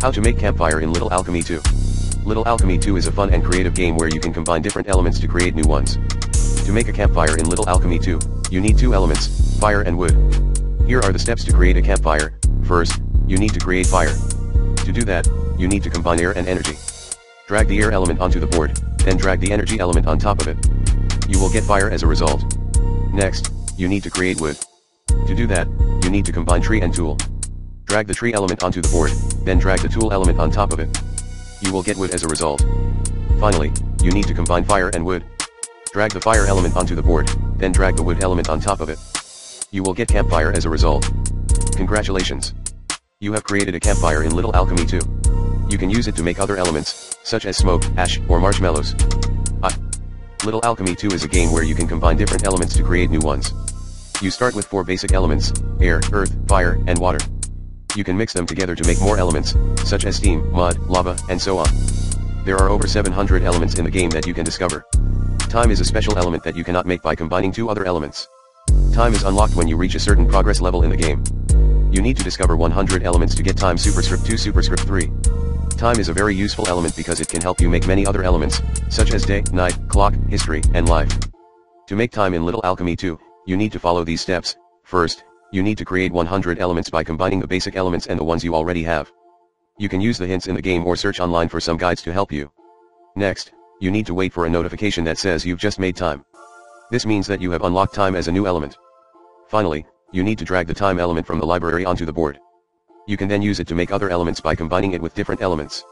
How to make Campfire in Little Alchemy 2. Little Alchemy 2 is a fun and creative game where you can combine different elements to create new ones. To make a campfire in Little Alchemy 2, you need two elements, fire and wood. Here are the steps to create a campfire. First, you need to create fire. To do that, you need to combine air and energy. Drag the air element onto the board, then drag the energy element on top of it. You will get fire as a result. Next, you need to create wood. To do that, you need to combine tree and tool. Drag the tree element onto the board, then drag the tool element on top of it. You will get wood as a result. Finally, you need to combine fire and wood. Drag the fire element onto the board, then drag the wood element on top of it. You will get campfire as a result. Congratulations! You have created a campfire in Little Alchemy 2. You can use it to make other elements, such as smoke, ash, or marshmallows. Little Alchemy 2 is a game where you can combine different elements to create new ones. You start with 4 basic elements: air, earth, fire, and water. You can mix them together to make more elements, such as steam, mud, lava, and so on. There are over 700 elements in the game that you can discover. Time is a special element that you cannot make by combining 2 other elements. Time is unlocked when you reach a certain progress level in the game. You need to discover 100 elements to get time superscript 2 superscript 3. Time is a very useful element because it can help you make many other elements, such as day, night, clock, history, and life. To make time in Little Alchemy 2, you need to follow these steps. First, you need to create 100 elements by combining the basic elements and the ones you already have. You can use the hints in the game or search online for some guides to help you. Next, you need to wait for a notification that says you've just made time. This means that you have unlocked time as a new element. Finally, you need to drag the time element from the library onto the board. You can then use it to make other elements by combining it with different elements.